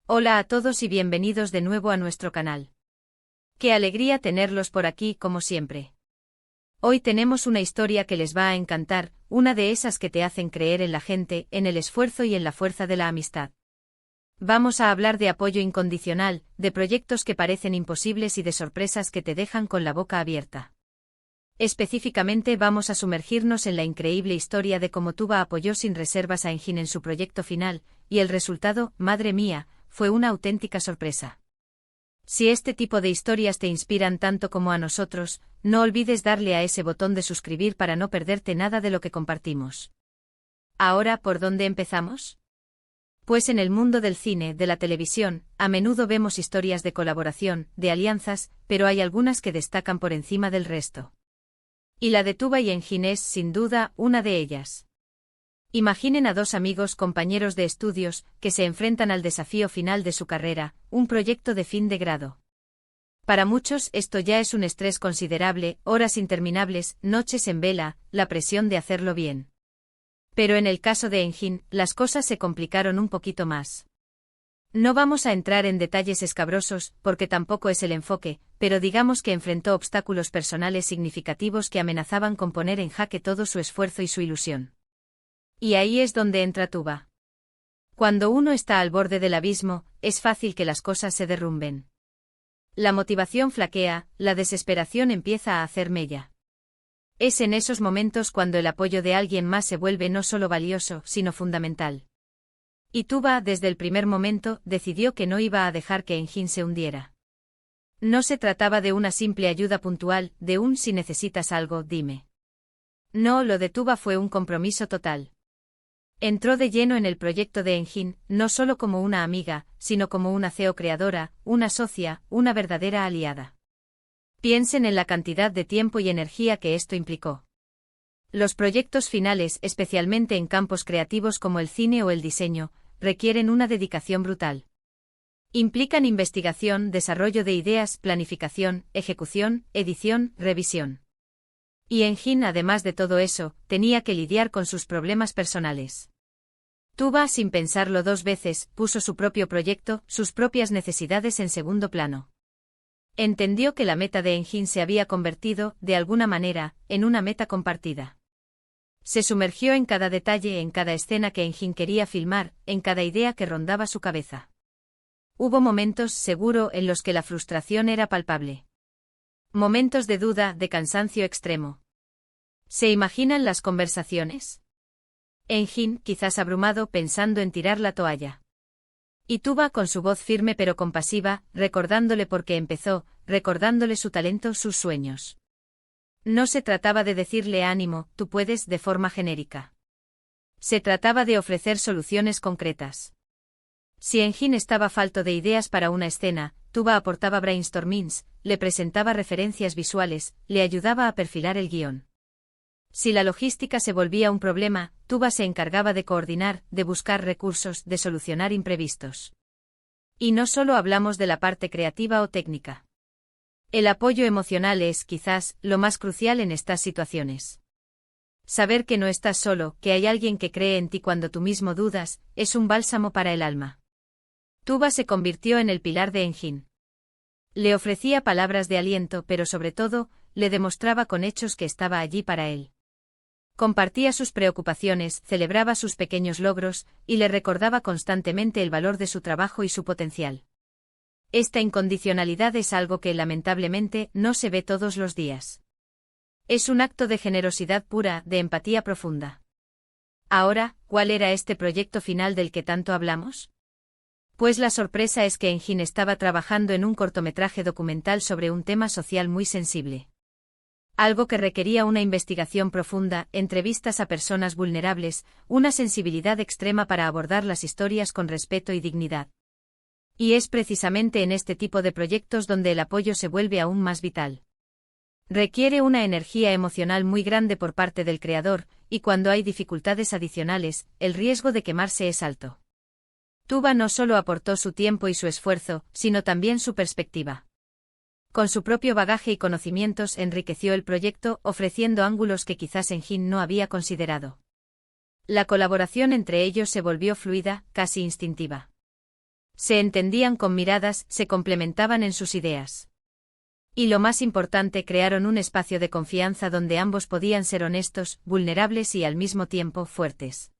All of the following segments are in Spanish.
Hola a todos y bienvenidos de nuevo a nuestro canal. Qué alegría tenerlos por aquí como siempre. Hoy tenemos una historia que les va a encantar, una de esas que te hacen creer en la gente, en el esfuerzo y en la fuerza de la amistad. Vamos a hablar de apoyo incondicional, de proyectos que parecen imposibles y de sorpresas que te dejan con la boca abierta. Específicamente vamos a sumergirnos en la increíble historia de cómo Tuba apoyó sin reservas a Engin en su proyecto final, y el resultado, madre mía, fue una auténtica sorpresa. Si este tipo de historias te inspiran tanto como a nosotros, no olvides darle a ese botón de suscribir para no perderte nada de lo que compartimos. Ahora, ¿por dónde empezamos? Pues en el mundo del cine, de la televisión, a menudo vemos historias de colaboración, de alianzas, pero hay algunas que destacan por encima del resto. Y la de Tuba y Engin es, sin duda, una de ellas. Imaginen a dos amigos compañeros de estudios, que se enfrentan al desafío final de su carrera, un proyecto de fin de grado. Para muchos esto ya es un estrés considerable, horas interminables, noches en vela, la presión de hacerlo bien. Pero en el caso de Engin, las cosas se complicaron un poquito más. No vamos a entrar en detalles escabrosos, porque tampoco es el enfoque, pero digamos que enfrentó obstáculos personales significativos que amenazaban con poner en jaque todo su esfuerzo y su ilusión. Y ahí es donde entra Tuba. Cuando uno está al borde del abismo, es fácil que las cosas se derrumben. La motivación flaquea, la desesperación empieza a hacer mella. Es en esos momentos cuando el apoyo de alguien más se vuelve no solo valioso, sino fundamental. Y Tuba, desde el primer momento, decidió que no iba a dejar que Engin se hundiera. No se trataba de una simple ayuda puntual, de un si necesitas algo, dime. No, lo de Tuba fue un compromiso total. Entró de lleno en el proyecto de Engin, no solo como una amiga, sino como una CEO creadora, una socia, una verdadera aliada. Piensen en la cantidad de tiempo y energía que esto implicó. Los proyectos finales, especialmente en campos creativos como el cine o el diseño, requieren una dedicación brutal. Implican investigación, desarrollo de ideas, planificación, ejecución, edición, revisión. Y Engin, además de todo eso, tenía que lidiar con sus problemas personales. Tuba, sin pensarlo dos veces, puso su propio proyecto, sus propias necesidades en segundo plano. Entendió que la meta de Engin se había convertido, de alguna manera, en una meta compartida. Se sumergió en cada detalle, en cada escena que Engin quería filmar, en cada idea que rondaba su cabeza. Hubo momentos, seguro, en los que la frustración era palpable. Momentos de duda, de cansancio extremo. ¿Se imaginan las conversaciones? Engin, quizás abrumado, pensando en tirar la toalla. Y Tuba con su voz firme pero compasiva, recordándole por qué empezó, recordándole su talento, sus sueños. No se trataba de decirle ánimo, tú puedes, de forma genérica. Se trataba de ofrecer soluciones concretas. Si Engin estaba falto de ideas para una escena, Tuba aportaba brainstormings, le presentaba referencias visuales, le ayudaba a perfilar el guión. Si la logística se volvía un problema, Tuba se encargaba de coordinar, de buscar recursos, de solucionar imprevistos. Y no solo hablamos de la parte creativa o técnica. El apoyo emocional es, quizás, lo más crucial en estas situaciones. Saber que no estás solo, que hay alguien que cree en ti cuando tú mismo dudas, es un bálsamo para el alma. Tuba se convirtió en el pilar de Engin. Le ofrecía palabras de aliento, pero sobre todo, le demostraba con hechos que estaba allí para él. Compartía sus preocupaciones, celebraba sus pequeños logros, y le recordaba constantemente el valor de su trabajo y su potencial. Esta incondicionalidad es algo que, lamentablemente, no se ve todos los días. Es un acto de generosidad pura, de empatía profunda. Ahora, ¿cuál era este proyecto final del que tanto hablamos? Pues la sorpresa es que Engin estaba trabajando en un cortometraje documental sobre un tema social muy sensible. Algo que requería una investigación profunda, entrevistas a personas vulnerables, una sensibilidad extrema para abordar las historias con respeto y dignidad. Y es precisamente en este tipo de proyectos donde el apoyo se vuelve aún más vital. Requiere una energía emocional muy grande por parte del creador, y cuando hay dificultades adicionales, el riesgo de quemarse es alto. Tuba no solo aportó su tiempo y su esfuerzo, sino también su perspectiva. Con su propio bagaje y conocimientos enriqueció el proyecto, ofreciendo ángulos que quizás Engin no había considerado. La colaboración entre ellos se volvió fluida, casi instintiva. Se entendían con miradas, se complementaban en sus ideas. Y lo más importante, crearon un espacio de confianza donde ambos podían ser honestos, vulnerables y al mismo tiempo fuertes.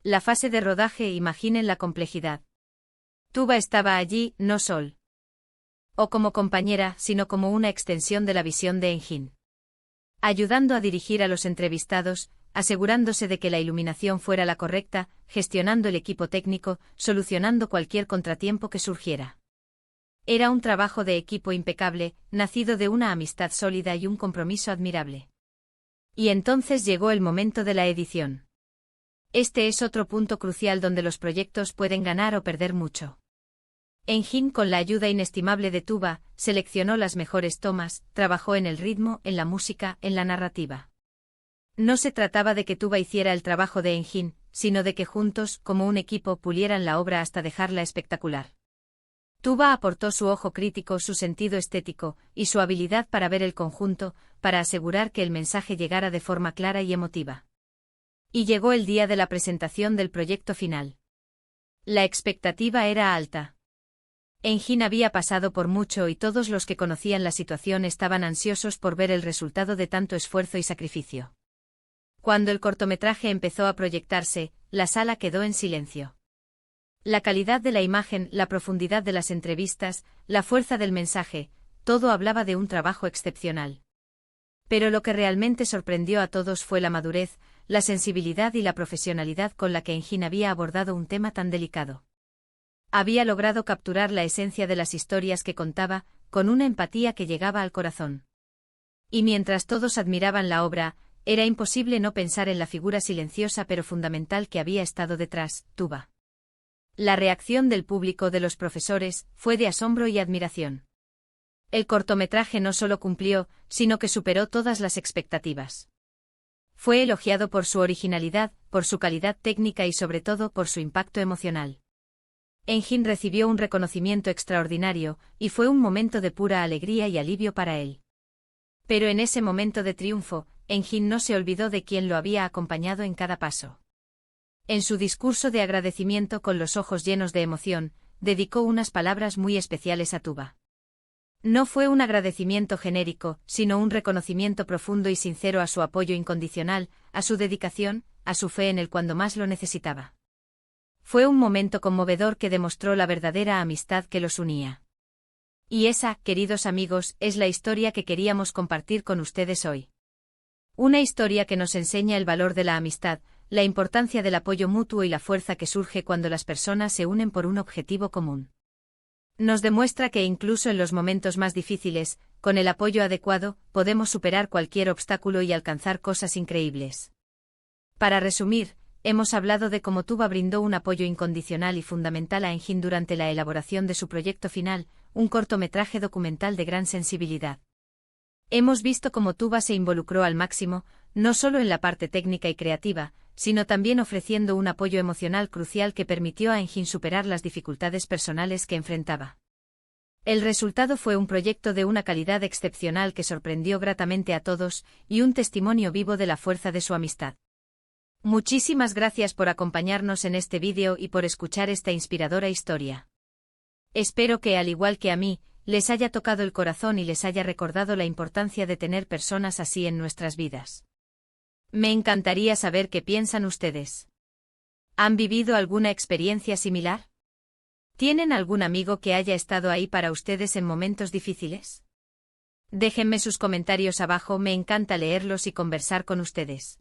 La fase de rodaje, imaginen la complejidad. Tuba estaba allí, no solo o como compañera, sino como una extensión de la visión de Engin. Ayudando a dirigir a los entrevistados, asegurándose de que la iluminación fuera la correcta, gestionando el equipo técnico, solucionando cualquier contratiempo que surgiera. Era un trabajo de equipo impecable, nacido de una amistad sólida y un compromiso admirable. Y entonces llegó el momento de la edición. Este es otro punto crucial donde los proyectos pueden ganar o perder mucho. Engin, con la ayuda inestimable de Tuba, seleccionó las mejores tomas, trabajó en el ritmo, en la música, en la narrativa. No se trataba de que Tuba hiciera el trabajo de Engin, sino de que juntos, como un equipo, pulieran la obra hasta dejarla espectacular. Tuba aportó su ojo crítico, su sentido estético, y su habilidad para ver el conjunto, para asegurar que el mensaje llegara de forma clara y emotiva. Y llegó el día de la presentación del proyecto final. La expectativa era alta. Engin había pasado por mucho y todos los que conocían la situación estaban ansiosos por ver el resultado de tanto esfuerzo y sacrificio. Cuando el cortometraje empezó a proyectarse, la sala quedó en silencio. La calidad de la imagen, la profundidad de las entrevistas, la fuerza del mensaje, todo hablaba de un trabajo excepcional. Pero lo que realmente sorprendió a todos fue la madurez, la sensibilidad y la profesionalidad con la que Engin había abordado un tema tan delicado. Había logrado capturar la esencia de las historias que contaba, con una empatía que llegaba al corazón. Y mientras todos admiraban la obra, era imposible no pensar en la figura silenciosa pero fundamental que había estado detrás, Tuba. La reacción del público, de los profesores, fue de asombro y admiración. El cortometraje no solo cumplió, sino que superó todas las expectativas. Fue elogiado por su originalidad, por su calidad técnica y sobre todo por su impacto emocional. Engin recibió un reconocimiento extraordinario, y fue un momento de pura alegría y alivio para él. Pero en ese momento de triunfo, Engin no se olvidó de quien lo había acompañado en cada paso. En su discurso de agradecimiento, con los ojos llenos de emoción, dedicó unas palabras muy especiales a Tuba. No fue un agradecimiento genérico, sino un reconocimiento profundo y sincero a su apoyo incondicional, a su dedicación, a su fe en él cuando más lo necesitaba. Fue un momento conmovedor que demostró la verdadera amistad que los unía. Y esa, queridos amigos, es la historia que queríamos compartir con ustedes hoy. Una historia que nos enseña el valor de la amistad, la importancia del apoyo mutuo y la fuerza que surge cuando las personas se unen por un objetivo común. Nos demuestra que incluso en los momentos más difíciles, con el apoyo adecuado, podemos superar cualquier obstáculo y alcanzar cosas increíbles. Para resumir, hemos hablado de cómo Tuba brindó un apoyo incondicional y fundamental a Engin durante la elaboración de su proyecto final, un cortometraje documental de gran sensibilidad. Hemos visto cómo Tuba se involucró al máximo, no solo en la parte técnica y creativa, sino también ofreciendo un apoyo emocional crucial que permitió a Engin superar las dificultades personales que enfrentaba. El resultado fue un proyecto de una calidad excepcional que sorprendió gratamente a todos, y un testimonio vivo de la fuerza de su amistad. Muchísimas gracias por acompañarnos en este vídeo y por escuchar esta inspiradora historia. Espero que, al igual que a mí, les haya tocado el corazón y les haya recordado la importancia de tener personas así en nuestras vidas. Me encantaría saber qué piensan ustedes. ¿Han vivido alguna experiencia similar? ¿Tienen algún amigo que haya estado ahí para ustedes en momentos difíciles? Déjenme sus comentarios abajo, me encanta leerlos y conversar con ustedes.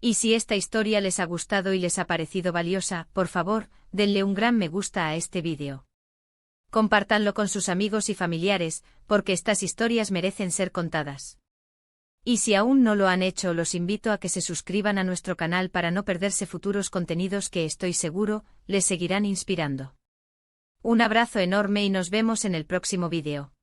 Y si esta historia les ha gustado y les ha parecido valiosa, por favor, denle un gran me gusta a este vídeo. Compártanlo con sus amigos y familiares, porque estas historias merecen ser contadas. Y si aún no lo han hecho, los invito a que se suscriban a nuestro canal para no perderse futuros contenidos que estoy seguro les seguirán inspirando. Un abrazo enorme y nos vemos en el próximo vídeo.